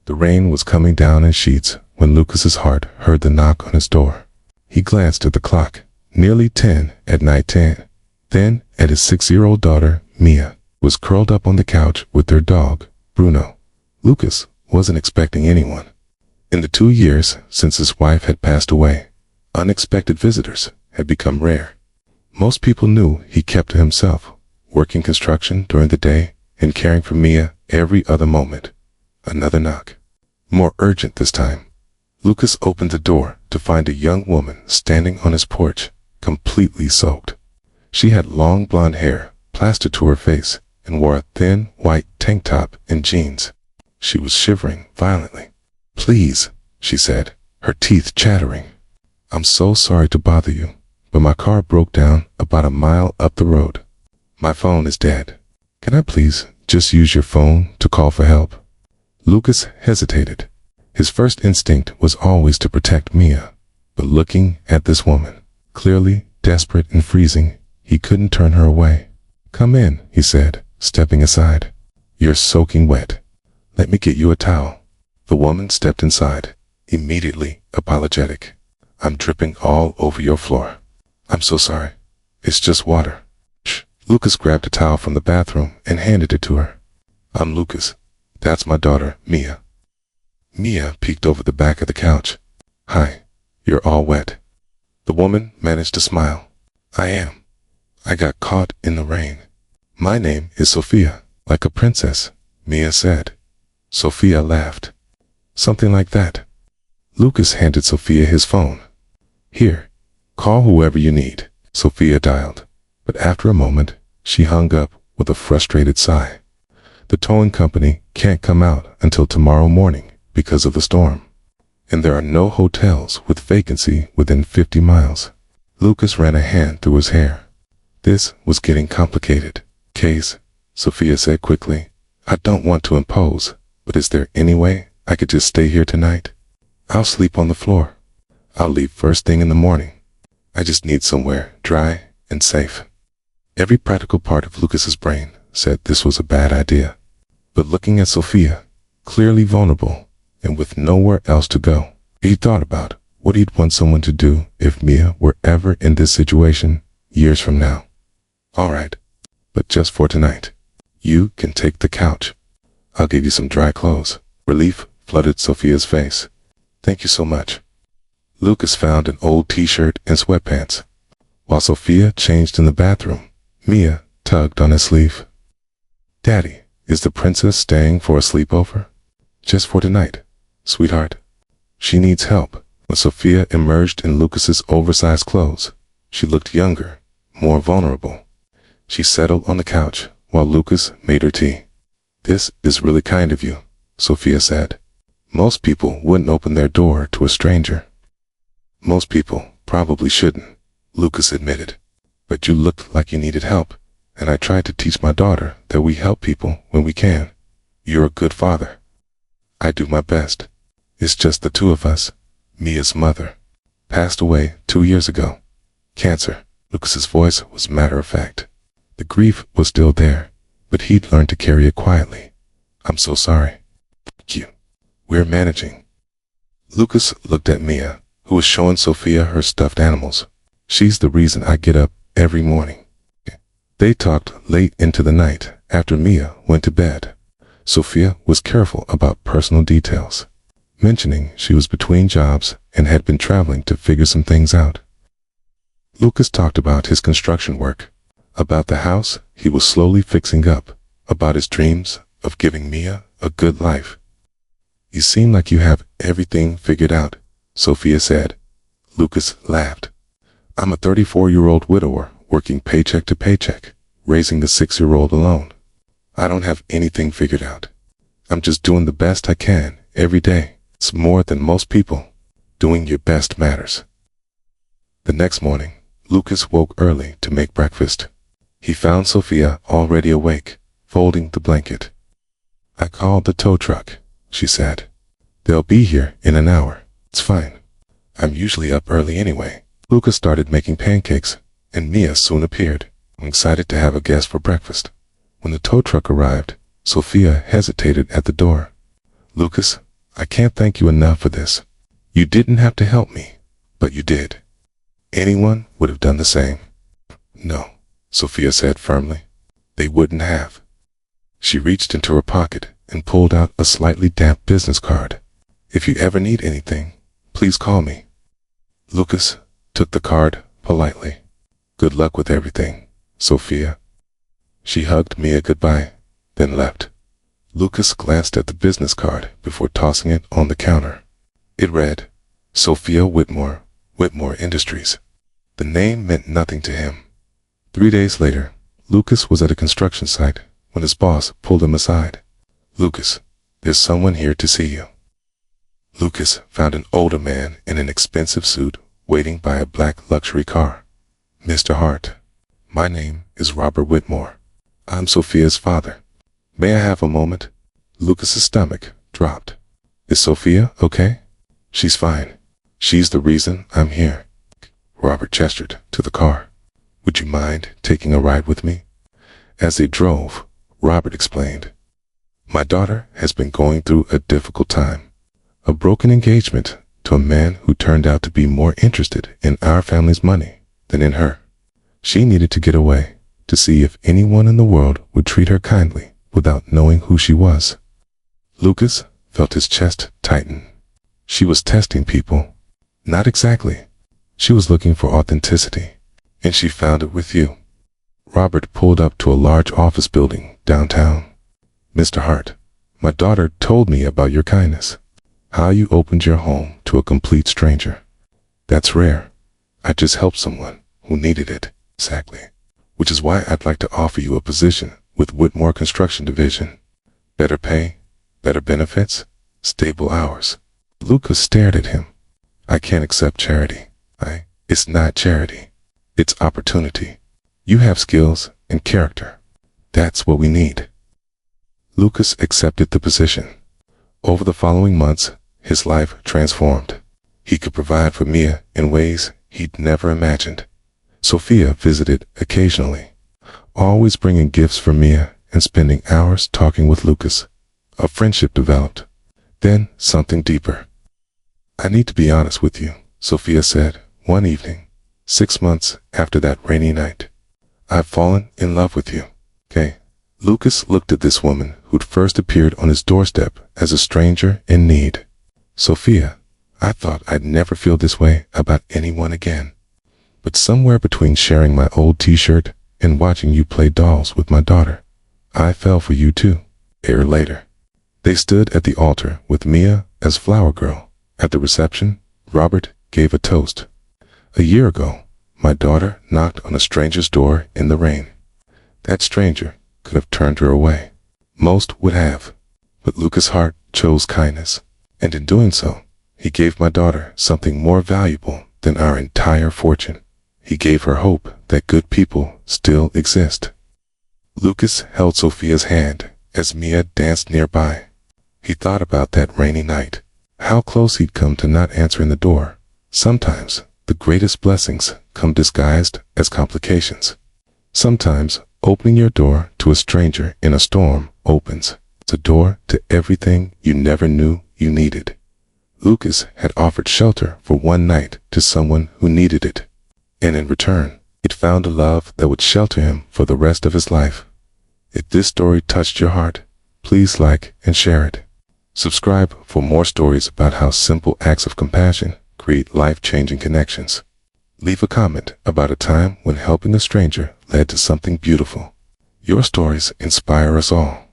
The rain was coming down in sheets when Lucas's heart heard the knock on his door. He glanced at the clock. Nearly 10 at night. Then, at his 6-year-old daughter, Mia, was curled up on the couch with their dog, Bruno. Lucas wasn't expecting anyone. In the 2 years since his wife had passed away, unexpected visitors had become rare. Most people knew he kept to himself, working construction during the day and caring for Mia every other moment. Another knock. More urgent this time. Lucas opened the door to find a young woman standing on his porch, completely soaked. She had long blonde hair plastered to her face and wore a thin white tank top and jeans. She was shivering violently. "Please," she said, her teeth chattering. "I'm so sorry to bother you, but my car broke down about a mile up the road. My phone is dead. Can I please just use your phone to call for help?" Lucas hesitated. His first instinct was always to protect Mia, but looking at this woman, clearly desperate and freezing, he couldn't turn her away. "Come in," he said, stepping aside. "You're soaking wet. Let me get you a towel." The woman stepped inside, immediately apologetic. "I'm dripping all over your floor. I'm so sorry. It's just water." Shh. Lucas grabbed a towel from the bathroom and handed it to her. "I'm Lucas. That's my daughter, Mia." Mia peeked over the back of the couch. "Hi, you're all wet." The woman managed to smile. "I am. I got caught in the rain." "My name is Sophia, like a princess," Mia said. Sophia laughed. "Something like that." Lucas handed Sophia his phone. "Here, call whoever you need." Sophia dialed, but after a moment, she hung up with a frustrated sigh. "The towing company can't come out until tomorrow morning because of the storm, and there are no hotels with vacancy within 50 miles. Lucas ran a hand through his hair. This was getting complicated. "Case," Sophia said quickly, "I don't want to impose, but is there any way I could just stay here tonight? I'll sleep on the floor. I'll leave first thing in the morning. I just need somewhere dry and safe." Every practical part of Lucas's brain said this was a bad idea. But looking at Sophia, clearly vulnerable and with nowhere else to go, he thought about what he'd want someone to do if Mia were ever in this situation years from now. "All right, but just for tonight. You can take the couch. I'll give you some dry clothes." Relief flooded Sophia's face. "Thank you so much." Lucas found an old t-shirt and sweatpants. While Sophia changed in the bathroom, Mia tugged on his sleeve. "Daddy, is the princess staying for a sleepover?" "Just for tonight, sweetheart. She needs help." When Sophia emerged in Lucas's oversized clothes, she looked younger, more vulnerable. She settled on the couch while Lucas made her tea. "This is really kind of you," Sophia said. "Most people wouldn't open their door to a stranger." "Most people probably shouldn't," Lucas admitted. "But you looked like you needed help, and I tried to teach my daughter that we help people when we can. You're a good father." "I do my best. It's just the two of us." Mia's mother passed away 2 years ago. Cancer. Lucas's voice was matter-of-fact. The grief was still there, but he'd learned to carry it quietly. "I'm so sorry." "Thank you. We're managing." Lucas looked at Mia, who was showing Sophia her stuffed animals. "She's the reason I get up every morning." They talked late into the night after Mia went to bed. Sophia was careful about personal details, mentioning she was between jobs and had been traveling to figure some things out. Lucas talked about his construction work, about the house he was slowly fixing up, about his dreams of giving Mia a good life. "You seem like you have everything figured out," Sophia said. Lucas laughed. "I'm a 34-year-old widower working paycheck to paycheck, raising the 6-year-old alone. I don't have anything figured out. I'm just doing the best I can every day. It's more than most people. Doing your best matters." The next morning, Lucas woke early to make breakfast. He found Sophia already awake, folding the blanket. "I called the tow truck," she said. "They'll be here in an hour. It's fine. I'm usually up early anyway." Lucas started making pancakes, and Mia soon appeared, excited to have a guest for breakfast. When the tow truck arrived, Sophia hesitated at the door. "Lucas, I can't thank you enough for this. You didn't have to help me, but you did. Anyone would have done the same. No, Sophia said firmly. They wouldn't have. She reached into her pocket and pulled out a slightly damp business card. If you ever need anything, please call me. Lucas took the card politely. Good luck with everything, Sophia. She hugged Mia goodbye, then left. Lucas glanced at the business card before tossing it on the counter. It read, Sophia Whitmore, Whitmore Industries. The name meant nothing to him. 3 days later, Lucas was at a construction site when his boss pulled him aside. Lucas, there's someone here to see you. Lucas found an older man in an expensive suit waiting by a black luxury car. Mr. Hart, my name is Robert Whitmore. I'm Sophia's father. May I have a moment? Lucas's stomach dropped. Is Sophia okay? She's fine. She's the reason I'm here. Robert gestured to the car. Would you mind taking a ride with me? As they drove, Robert explained, my daughter has been going through a difficult time. A broken engagement to a man who turned out to be more interested in our family's money than in her. She needed to get away to see if anyone in the world would treat her kindly without knowing who she was. Lucas felt his chest tighten. She was testing people. Not exactly. She was looking for authenticity, and she found it with you. Robert pulled up to a large office building downtown. Mr. Hart, my daughter told me about your kindness. How you opened your home to a complete stranger. That's rare. I just helped someone who needed it, exactly. Which is why I'd like to offer you a position with Whitmore Construction Division. Better pay, better benefits, stable hours. Lucas stared at him. I can't accept charity. It's not charity. It's opportunity. You have skills and character. That's what we need. Lucas accepted the position. Over the following months, his life transformed. He could provide for Mia in ways he'd never imagined. Sophia visited occasionally, always bringing gifts for Mia and spending hours talking with Lucas. A friendship developed. Then something deeper. I need to be honest with you, Sophia said one evening, 6 months after that rainy night. I've fallen in love with you. Okay. Lucas looked at this woman who'd first appeared on his doorstep as a stranger in need. Sophia, I thought I'd never feel this way about anyone again. But somewhere between sharing my old t-shirt and watching you play dolls with my daughter, I fell for you too. A year later, they stood at the altar with Mia as flower girl. At the reception, Robert gave a toast. A year ago, my daughter knocked on a stranger's door in the rain. That stranger could have turned her away. Most would have. But Lucas Hart chose kindness. And in doing so, he gave my daughter something more valuable than our entire fortune. He gave her hope that good people still exist. Lucas held Sophia's hand as Mia danced nearby. He thought about that rainy night, how close he'd come to not answering the door. Sometimes, the greatest blessings come disguised as complications. Sometimes, opening your door to a stranger in a storm opens the door to everything you never knew you needed. Lucas had offered shelter for one night to someone who needed it, and in return, it found a love that would shelter him for the rest of his life. If this story touched your heart, please like and share it. Subscribe for more stories about how simple acts of compassion create life-changing connections. Leave a comment about a time when helping a stranger led to something beautiful. Your stories inspire us all.